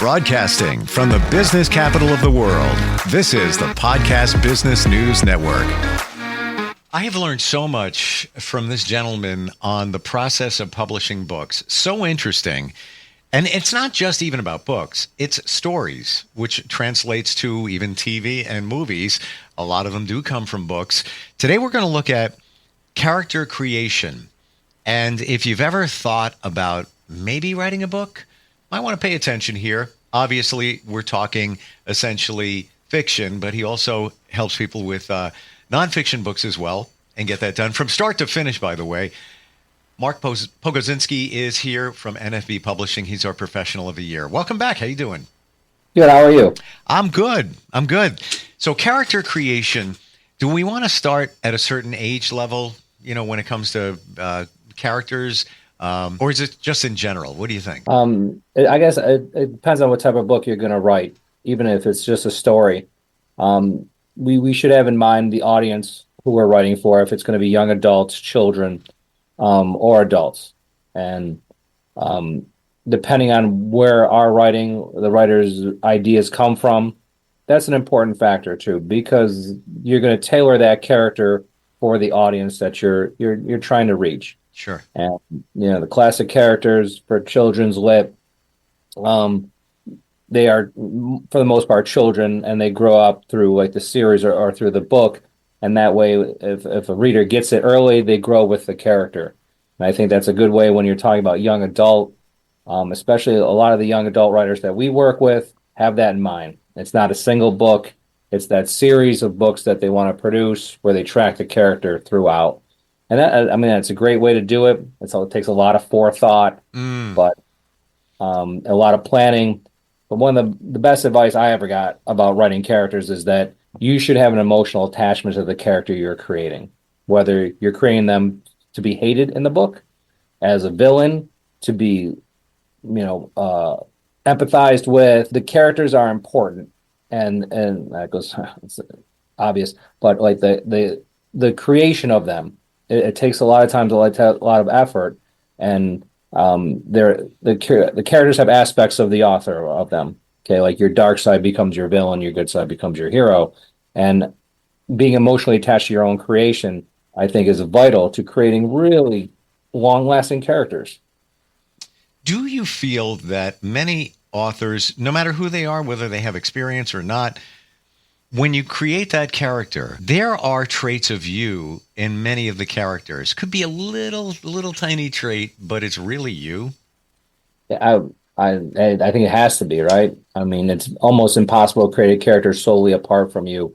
Broadcasting from the business capital of the world, this is the Podcast Business News Network. I have learned so much from this gentleman on the process of publishing books. So interesting. And it's not just even about books. It's stories, which translates to even TV and movies. A lot of them do come from books. Today, we're going to look at character creation. And if you've ever thought about maybe writing a book, I want to pay attention here. Obviously, we're talking essentially fiction, but he also helps people with nonfiction books as well and get that done from start to finish, by the way. Mark Pogodzinski is here from NFB Publishing. He's our Professional of the Year. Welcome back. How you doing? Good. How are you? I'm good. So character creation, do we want to start at a certain age level, when it comes to characters? Or is it just in general? What do you think? I guess it depends on what type of book you're going to write, even if it's just a story. We should have in mind the audience who we're writing for, if it's going to be young adults, children, or adults. And depending on where the writer's ideas come from, that's an important factor too, because you're going to tailor that character for the audience that you're trying to reach. Sure. And the classic characters for children's lit, they are for the most part children, and they grow up through like the series or through the book, and that way, if a reader gets it early, they grow with the character. And I think that's a good way when you're talking about young adult, especially a lot of the young adult writers that we work with have that in mind. It's not a single book; it's that series of books that they want to produce where they track the character throughout. And that's a great way to do it. It takes a lot of forethought, but a lot of planning. But one of the best advice I ever got about writing characters is that you should have an emotional attachment to the character you're creating, whether you're creating them to be hated in the book, as a villain, to be, empathized with. The characters are important, and that goes, it's obvious, but like the creation of them. It takes a lot of time, a lot of effort, and the characters have aspects of the author of them. Okay, like your dark side becomes your villain, your good side becomes your hero, and being emotionally attached to your own creation, I think, is vital to creating really long-lasting characters. Do you feel that many authors, no matter who they are, whether they have experience or not, when you create that character, there are traits of you in many of the characters. Could be a little tiny trait, but it's really you. I think it has to be, right? I mean, it's almost impossible to create a character solely apart from you,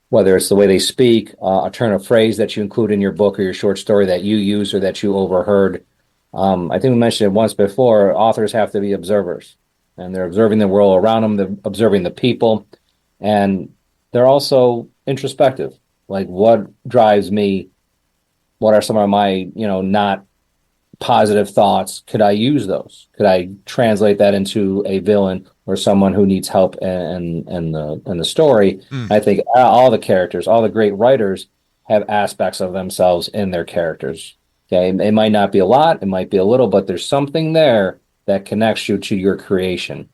whether it's the way they speak, a turn of phrase that you include in your book or your short story that you use or that you overheard. I think we mentioned it once before, authors have to be observers, and they're observing the world around them, they're observing the people, and they're also introspective. Like, what drives me? What are some of my, not positive thoughts? Could I use those? Could I translate that into a villain or someone who needs help in the story? I think all the characters, all the great writers have aspects of themselves in their characters. Okay, it might not be a lot, it might be a little, but there's something there that connects you to your creation.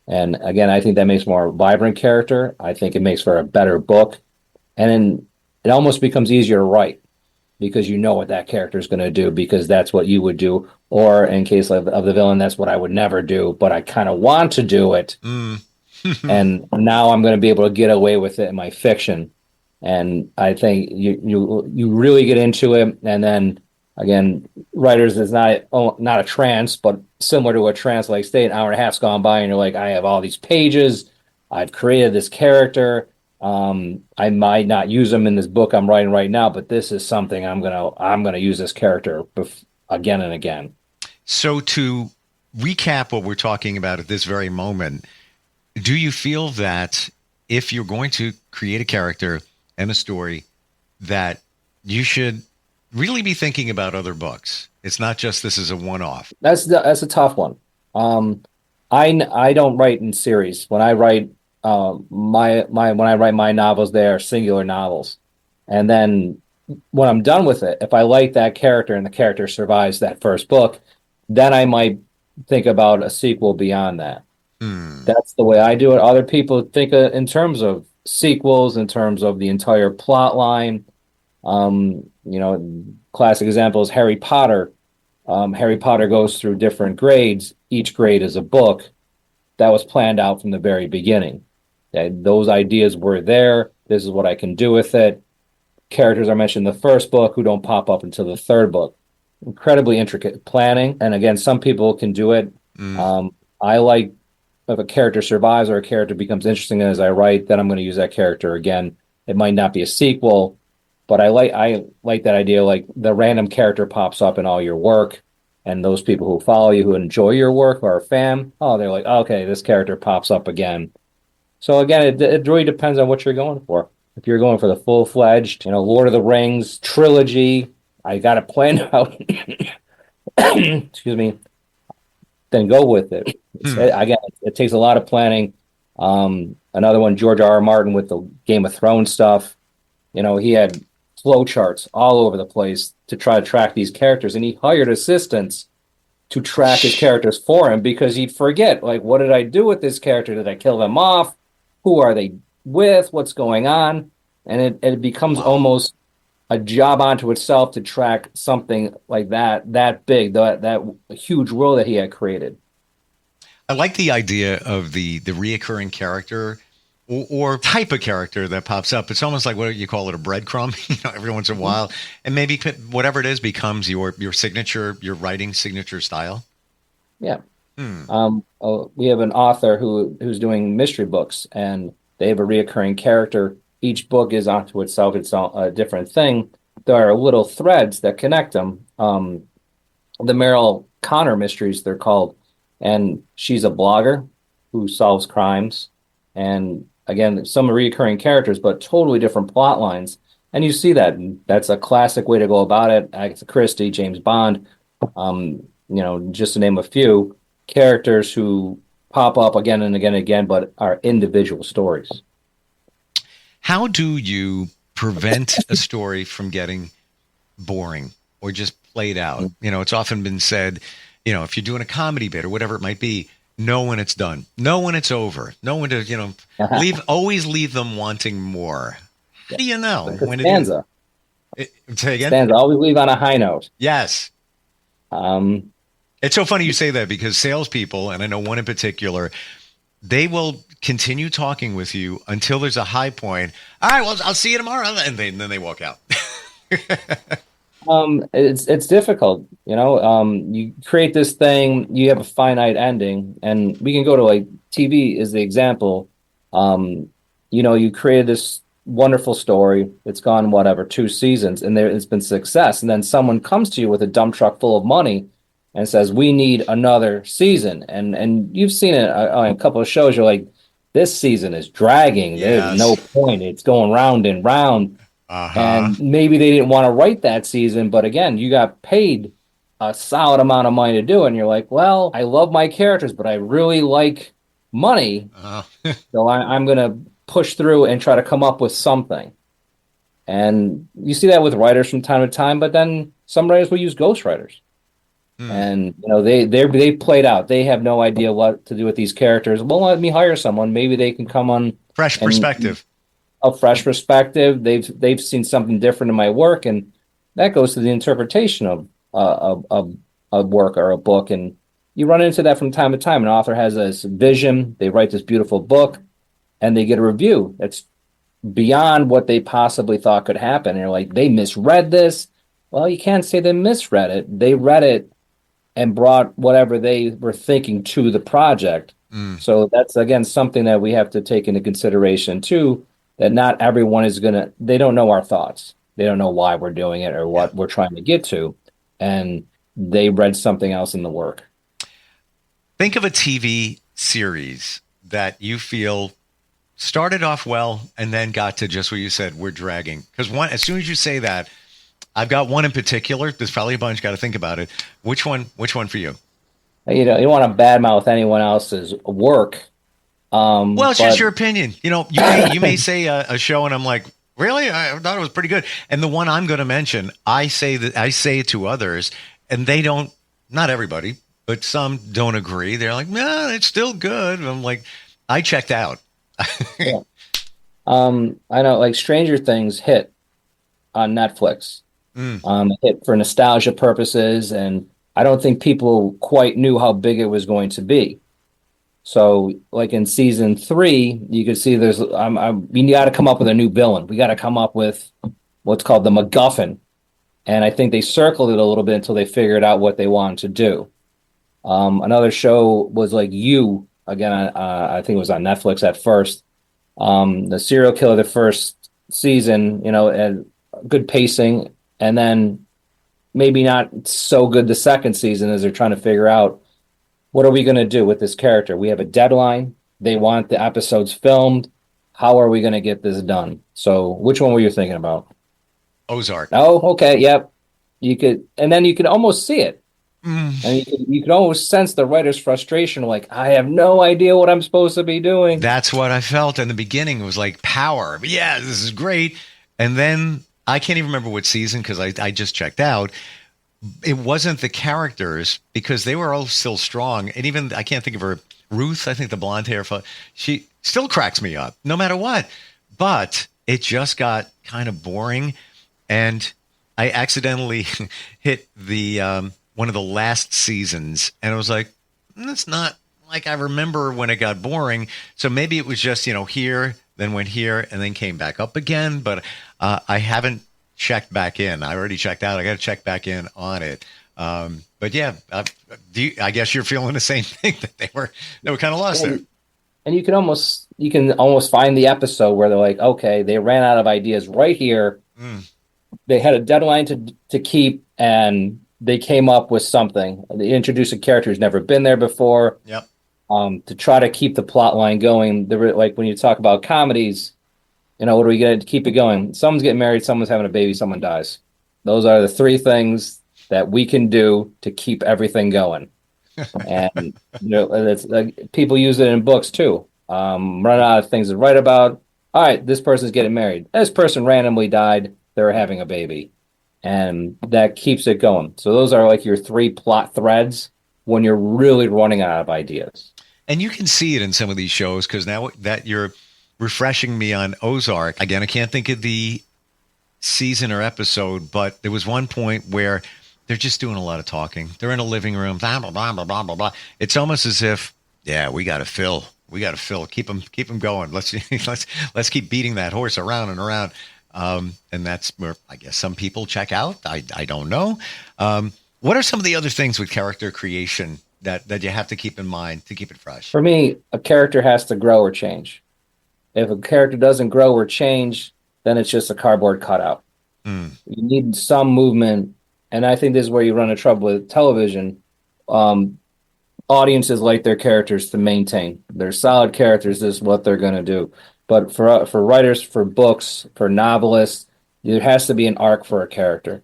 And again, I think that makes more vibrant character. I think it makes for a better book. And then it almost becomes easier to write because you know what that character is going to do, because that's what you would do. Or in case of the villain, that's what I would never do, but I kind of want to do it. And now I'm going to be able to get away with it in my fiction. And I think you really get into it. And then again, writers is not a trance, but similar to a trance-like state. An hour and a half's gone by, and you're like, I have all these pages. I've created this character. I might not use them in this book I'm writing right now, but this is something I'm gonna use this character again and again. So to recap what we're talking about at this very moment, do you feel that if you're going to create a character and a story, that you should really be thinking about other books? It's not just this is a one-off. That's a tough one. I don't write in series. When I write my novels, they are singular novels. And then when I'm done with it, if I like that character and the character survives that first book, then I might think about a sequel beyond that. That's the way I do it. Other people think in terms of sequels, in terms of the entire plot line. Classic example is Harry Potter. Harry Potter goes through different grades. Each grade is a book that was planned out from the very beginning. Those ideas were there. This is what I can do with it. Characters are mentioned in the first book who don't pop up until the third book. Incredibly intricate planning. And again, some people can do it. I like if a character survives or a character becomes interesting as I write, then I'm going to use that character again. It might not be a sequel, but I like that idea. Like the random character pops up in all your work, and those people who follow you, who enjoy your work, or are a fan, they're like, okay, this character pops up again. So again, it really depends on what you're going for. If you're going for the full-fledged, Lord of the Rings trilogy, I got it planned out. Excuse me. Then go with it. Again, it takes a lot of planning. Another one, George R. R. Martin with the Game of Thrones stuff. He had flow charts all over the place to try to track these characters, and he hired assistants to track his characters for him because he'd forget, like, what did I do with this character? Did I kill them off? Who are they with? What's going on? And it becomes almost a job unto itself to track something like that big, that huge world that he had created. I like the idea of the reoccurring character or type of character that pops up. It's almost like what you call it, a breadcrumb, every once in a while. And maybe whatever it is becomes your signature, your writing signature style. Yeah. We have an author who's doing mystery books, and they have a reoccurring character. Each book is onto itself. It's a different thing. There are little threads that connect them. The Meryl Connor mysteries, they're called. And she's a blogger who solves crimes. And again, some recurring characters, but totally different plot lines. And you see that. That's a classic way to go about it. Agatha Christie, James Bond, just to name a few characters who pop up again and again and again, but are individual stories. How do you prevent a story from getting boring or just played out? It's often been said, if you're doing a comedy bit or whatever it might be, know when it's done, know when it's over, know when to, always leave them wanting more. How do you know? Like when stanza. Say again? Stanza, always leave on a high note. Yes. It's so funny you say that because salespeople, and I know one in particular, they will continue talking with you until there's a high point. All right, well, I'll see you tomorrow. And then they walk out. It's difficult, you create this thing, you have a finite ending, and we can go to like TV is the example. You created this wonderful story. It's gone, 2 seasons, and it's been success. And then someone comes to you with a dump truck full of money and says, we need another season. And you've seen it on a couple of shows. You're like, this season is dragging. Yes. There's no point. It's going round and round. And maybe they didn't want to write that season, but again, you got paid a solid amount of money to do it, and you're like, well, I love my characters, but I really like money, so I'm going to push through and try to come up with something. And you see that with writers from time to time, but then some writers will use ghostwriters. And they played out. They have no idea what to do with these characters. Well, let me hire someone. Maybe they can come on fresh perspective. A fresh perspective. They've seen something different in my work, and that goes to the interpretation of a work or a book. And you run into that from time to time. An author has this vision. They write this beautiful book, and they get a review that's beyond what they possibly thought could happen. And you're like, they misread this. Well, you can't say they misread it. They read it and brought whatever they were thinking to the project. So that's, again, something that we have to take into consideration too, that not everyone they don't know our thoughts. They don't know why we're doing it or what we're trying to get to. And they read something else in the work. Think of a TV series that you feel started off well and then got to just what you said, we're dragging. Because as soon as you say that, I've got one in particular. There's probably a bunch. Got to think about it. Which one for you? You don't want to badmouth anyone else's work. Well, it's just your opinion. You may say a show, and I'm like, really? I thought it was pretty good. And the one I'm going to mention, I say it to others, and they don't. Not everybody, but some don't agree. They're like, no, it's still good. I'm like, I checked out. Yeah. I know, like Stranger Things hit on Netflix. Mm. Hit for nostalgia purposes, and I don't think people quite knew how big it was going to be. So, like in season 3, you could see we got to come up with a new villain. We got to come up with what's called the MacGuffin, and I think they circled it a little bit until they figured out what they wanted to do. Another show was like You again. I think it was on Netflix at first. The serial killer, the first season, and good pacing, and then maybe not so good the second season as they're trying to figure out what are we going to do with this character. We have a deadline. They want the episodes filmed. How are we going to get this done? So, which one were you thinking about? Ozark. Oh, okay, yep. And then you could almost see it. Mm. And you could almost sense the writer's frustration, like, I have no idea what I'm supposed to be doing. That's what I felt in the beginning. It was like power. Yeah, this is great. And then I can't even remember what season because I just checked out. It wasn't the characters because they were all still strong. And even I can't think of her, Ruth, I think the blonde hair, she still cracks me up no matter what. But it just got kind of boring. And I accidentally hit the one of the last seasons. And I was like, that's not like I remember when it got boring. So maybe it was just, here, then went here, and then came back up again. But I haven't checked back in. I already checked out. I got to check back in on it. But yeah, I guess you're feeling the same thing that they were kind of lost there. And you can almost find the episode where they're like, okay, they ran out of ideas right here. Mm. They had a deadline to keep, and they came up with something. They introduced a character who's never been there before. Yep. To try to keep the plot line going. There were, like, when you talk about comedies, what are we going to keep it going? Someone's getting married, someone's having a baby, someone dies. Those are the 3 things that we can do to keep everything going. And it's like, people use it in books too. Run out of things to write about. All right, this person's getting married. This person randomly died. They're having a baby, and that keeps it going. So those are like your 3 plot threads when you're really running out of ideas. And you can see it in some of these shows because now that you're refreshing me on Ozark again, I can't think of the season or episode, but there was one point where they're just doing a lot of talking. They're in a living room, blah blah blah blah blah blah blah. It's almost as if, yeah, we got to fill, keep them going. Let's keep beating that horse around and around. And that's where I guess some people check out. I don't know. What are some of the other things with character creation that you have to keep in mind to keep it fresh? For me, a character has to grow or change. If a character doesn't grow or change, then it's just a cardboard cutout. You need some movement, and I think this is where you run into trouble with television. Audiences like their characters to maintain. They're solid characters. This is what they're going to do. But for writers, for books, for novelists, there has to be an arc for a character.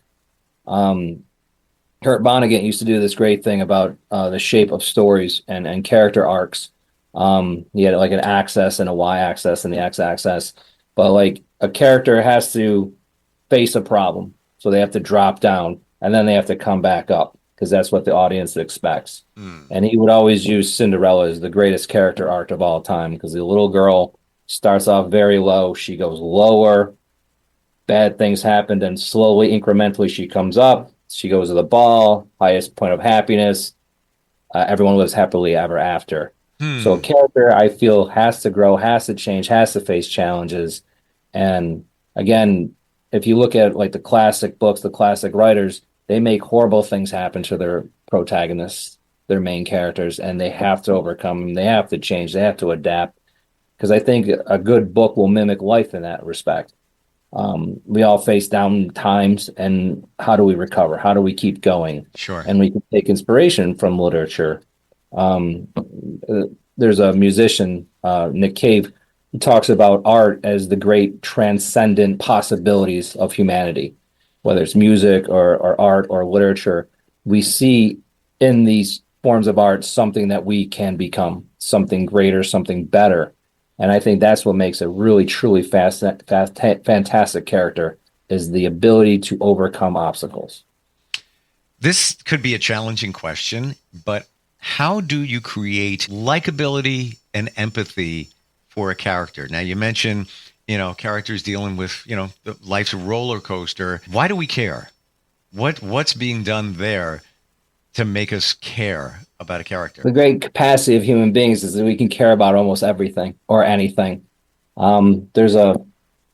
Kurt Vonnegut used to do this great thing about the shape of stories and character arcs. He had like an axis and a y-axis and the x-axis. But like a character has to face a problem. So they have to drop down and then they have to come back up because that's what the audience expects. And he would always use Cinderella as the greatest character arc of all time because the little girl starts off very low. She goes lower. Bad things happen. Then slowly, incrementally, she comes up. She goes to the ball, highest point of happiness. Everyone lives happily ever after. So a character, I feel, has to grow, has to change, has to face challenges. And again, if you look at like the classic books, the classic writers, they make horrible things happen to their protagonists, their main characters, and they have to overcome them. They have to change. They have to adapt. Because I think a good book will mimic life in that respect. We all face down times, and how do we recover? How do we keep going? Sure. And we can take inspiration from literature. There's a musician, Nick Cave, who talks about art as the great transcendent possibilities of humanity. Whether it's music or art or literature, we see in these forms of art something that we can become, something greater, something better. And I think that's what makes a really, truly fantastic character is the ability to overcome obstacles. This could be a challenging question, but how do you create likability and empathy for a character? Now, you mentioned, characters dealing with, life's roller coaster. Why do we care? What's being done there to make us care about a character? The great capacity of human beings is that we can care about almost everything or anything. There's a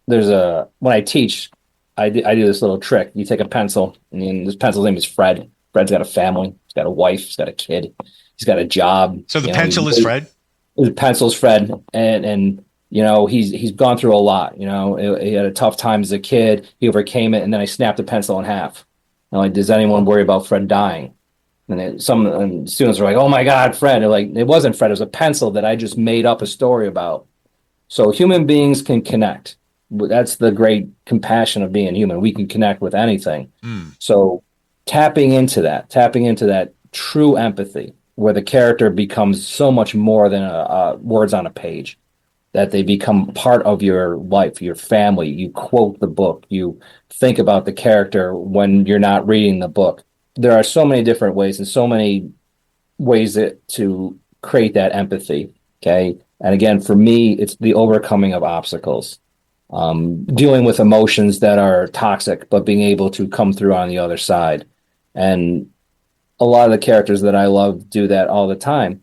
when I teach, I do this little trick. You take a pencil, and this pencil's name is Fred. Fred's got a family. He's got a wife. He's got a kid. He's got a job. So the pencil is Fred? The pencil's Fred. And he's gone through a lot. He had a tough time as a kid. He overcame it, and then I snapped the pencil in half. Does anyone worry about Fred dying? And some students are like, "Oh my God, Fred!" They're like, it wasn't Fred. It was a pencil that I just made up a story about. So human beings can connect. That's the great compassion of being human. We can connect with anything. So tapping into that true empathy, where the character becomes so much more than words on a page, that they become part of your life, your family. You quote the book. You think about the character when you're not reading the book. There are so many different ways and so many ways to create that empathy. Okay. And again, for me, it's the overcoming of obstacles, dealing with emotions that are toxic, but being able to come through on the other side. And a lot of the characters that I love do that all the time.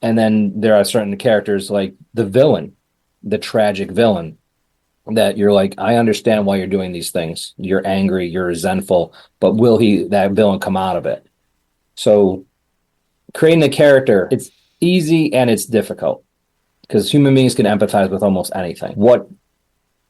And then there are certain characters like the villain, the tragic villain, that you're like, I understand why you're doing these things. You're angry, you're resentful, but will that villain come out of it? So creating a character, it's easy and it's difficult because human beings can empathize with almost anything. What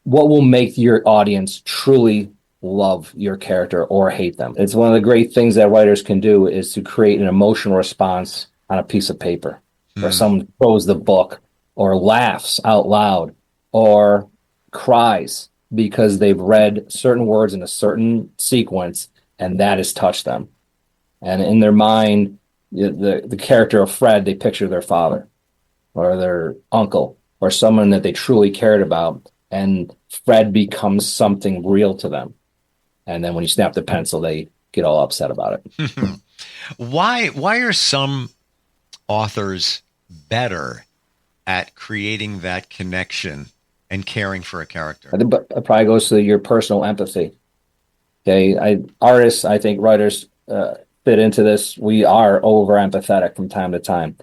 will make your audience truly love your character or hate them? It's one of the great things that writers can do is to create an emotional response on a piece of paper, or someone throws the book or laughs out loud or cries because they've read certain words in a certain sequence and that has touched them. And in their mind, the character of Fred, they picture their father or their uncle or someone that they truly cared about, and Fred becomes something real to them. And then when you snap the pencil, they get all upset about it. Why are some authors better at creating that connection and caring for a character? I think it probably goes to your personal empathy. Okay, artists, I think writers fit into this. We are over empathetic from time to time.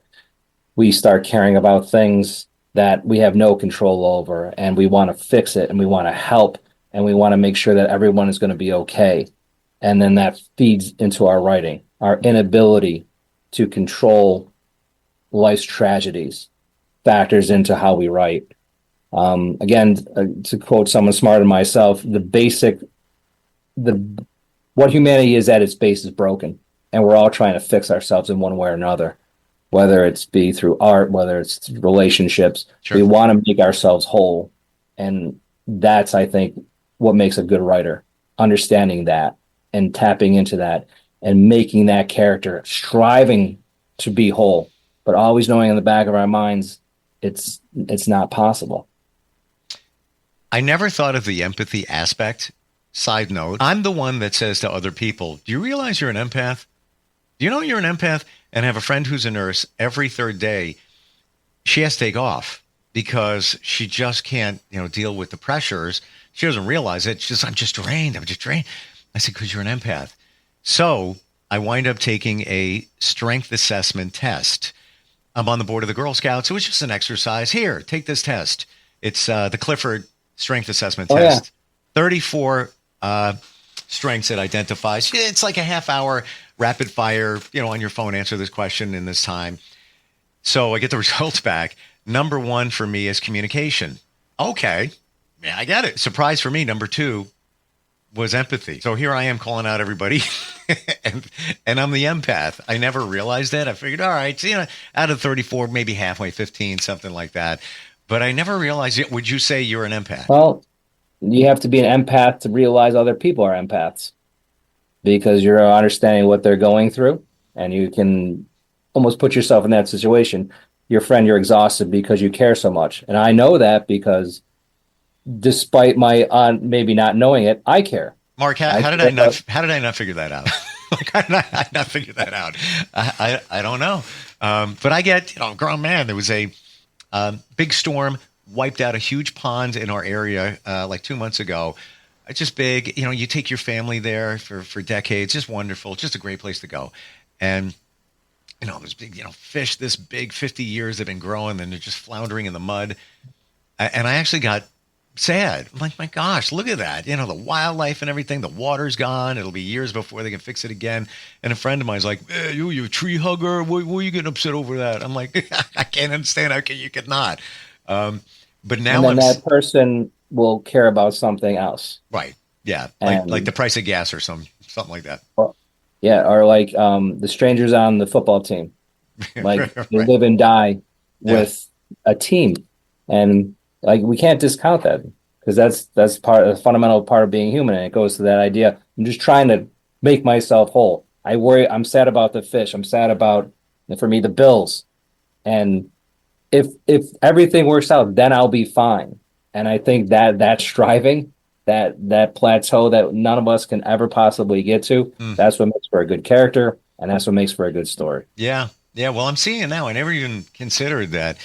We start caring about things that we have no control over, and we want to fix it, and we want to help, and we want to make sure that everyone is going to be okay. And then that feeds into our writing, our inability to control life's tragedies factors into how we write. Again, to quote someone smarter than myself, what humanity is at its base is broken, and we're all trying to fix ourselves in one way or another, whether it's be through art, whether it's through relationships. Sure. We want to make ourselves whole, and that's, I think, what makes a good writer, understanding that and tapping into that and making that character striving to be whole, but always knowing in the back of our minds it's not possible. I never thought of the empathy aspect. Side note, I'm the one that says to other people, do you realize you're an empath? Do you know you're an empath? And I have a friend who's a nurse. Every third day, she has to take off because she just can't, deal with the pressures. She doesn't realize it. She's I'm just drained. I said, because you're an empath. So I wind up taking a strength assessment test. I'm on the board of the Girl Scouts. It was just an exercise. Here, take this test. It's the Clifford strength assessment test. Yeah. 34 strengths it identifies. It's like a half-hour rapid fire, on your phone, answer this question in this time. So I get the results back. Number 1 for me is communication. Okay. Yeah, I get it. Surprise for me. Number 2 was empathy. So here I am calling out everybody and I'm the empath. I never realized that. I figured, all right, so, out of 34, maybe halfway, 15, something like that. But I never realized it. Would you say you're an empath? Well, you have to be an empath to realize other people are empaths, because you're understanding what they're going through, and you can almost put yourself in that situation. Your friend, you're exhausted because you care so much. And I know that because despite my maybe not knowing it, I care. Mark, how did I not figure that out? Like, I not figured that out. I don't know. But I get, grown man, there was a big storm, wiped out a huge pond in our area like 2 months ago. It's just big. You take your family there for decades. Just wonderful. Just a great place to go. And, there's big, fish this big, 50 years they've been growing, and they're just floundering in the mud. And I actually got sad. I'm like, my gosh, look at that. The wildlife and everything, the water's gone. It'll be years before they can fix it again. And a friend of mine's like, hey, you a tree hugger? Why are you getting upset over that? I'm like, I can't understand how you could not. But now that person will care about something else. Right. Yeah. Like the price of gas or something like that. Yeah. Or like the strangers on the football team. Like Right. They live and die with a team. And like, we can't discount that, because that's a fundamental part of being human. And it goes to that idea. I'm just trying to make myself whole. I'm sad about the fish. I'm sad about, for me, the bills. And if everything works out, then I'll be fine. And I think that striving, that plateau that none of us can ever possibly get to, that's what makes for a good character, and that's what makes for a good story. Yeah. Yeah. Well, I'm seeing it now. I never even considered that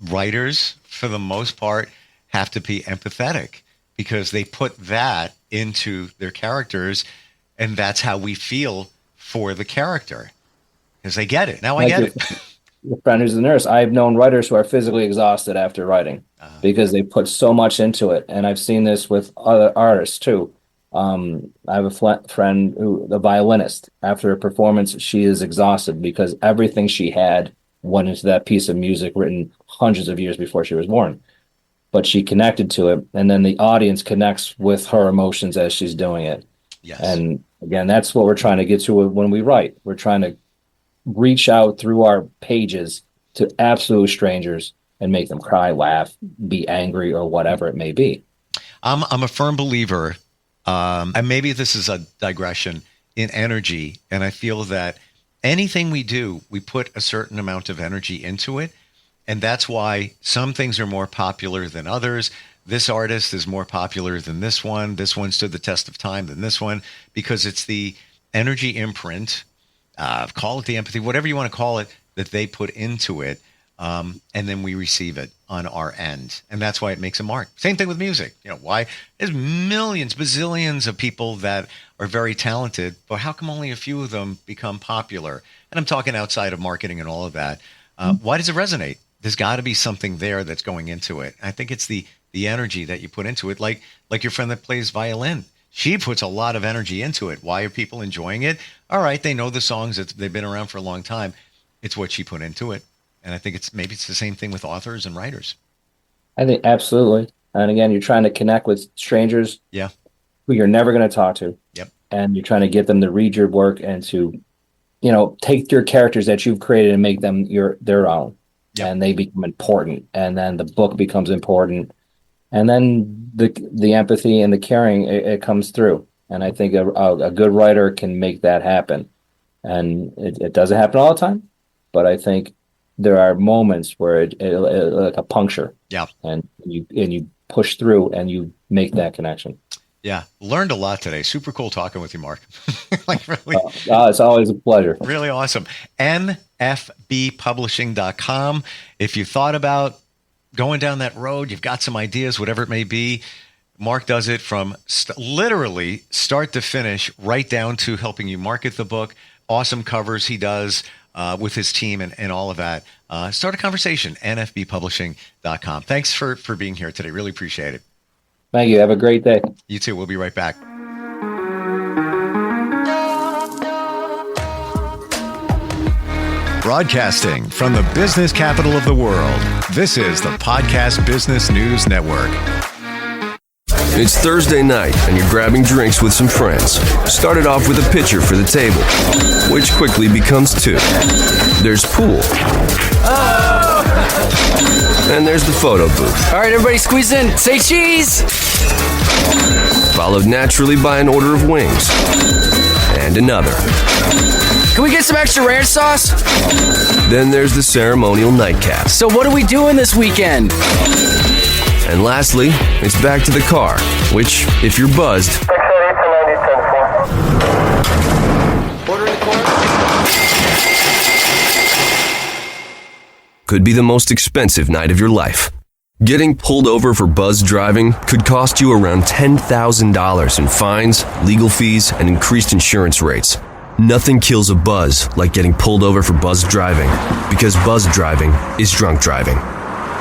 writers, for the most part, have to be empathetic, because they put that into their characters, and that's how we feel for the character, because they get it. Now I get it. Your friend who's a nurse, I've known writers who are physically exhausted after writing because they put so much into it. And I've seen this with other artists too. I have a friend the violinist, after a performance, she is exhausted because everything she had went into that piece of music written hundreds of years before she was born. But she connected to it, and then the audience connects with her emotions as she's doing it. Yes. And again, that's what we're trying to get to when we write. We're trying to reach out through our pages to absolute strangers and make them cry, laugh, be angry, or whatever it may be. I'm a firm believer, and maybe this is a digression, in energy. And I feel that anything we do, we put a certain amount of energy into it. And that's why some things are more popular than others. This artist is more popular than this one. This one stood the test of time than this one, because it's the energy imprint, call it the empathy, whatever you want to call it, that they put into it. And then we receive it on our end. And that's why it makes a mark. Same thing with music. Why? There's millions, bazillions of people that are very talented, but how come only a few of them become popular? And I'm talking outside of marketing and all of that. Why does it resonate? There's got to be something there that's going into it. I think it's the energy that you put into it. Like your friend that plays violin. She puts a lot of energy into it. Why are people enjoying it? All right, they know the songs. They've been around for a long time. It's what she put into it. And I think it's the same thing with authors and writers. I think absolutely. And again, you're trying to connect with strangers who you're never going to talk to. Yep. And you're trying to get them to read your work and to, take your characters that you've created and make them their own. Yep. And they become important. And then the book becomes important. And then the empathy and the caring, it comes through. And I think a good writer can make that happen. And it doesn't happen all the time, but I think there are moments where it like a puncture. Yeah. And you push through and you make that connection. Yeah. Learned a lot today. Super cool talking with you, Mark. Really. It's always a pleasure. Really awesome. NFBpublishing.com. If you thought about going down that road, you've got some ideas, whatever it may be, Mark does it from literally start to finish, right down to helping you market the book. Awesome covers he does with his team and all of that. Start a conversation, nfbpublishing.com. Thanks for being here today. Really appreciate it. Thank you. Have a great day. You too. We'll be right back. Broadcasting from the business capital of the world, this is the Podcast Business News Network. It's Thursday night, and you're grabbing drinks with some friends. Started off with a pitcher for the table, which quickly becomes two. There's pool. And there's the photo booth. All right, everybody squeeze in. Say cheese! Followed naturally by an order of wings. And another. Can we get some extra ranch sauce? Then there's the ceremonial nightcap. So what are we doing this weekend? And lastly, it's back to the car, which, if you're buzzed, could be the most expensive night of your life. Getting pulled over for buzz driving could cost you around $10,000 in fines, legal fees, and increased insurance rates. Nothing kills a buzz like getting pulled over for buzz driving, because buzz driving is drunk driving.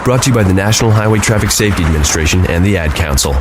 Brought to you by the National Highway Traffic Safety Administration and the Ad Council.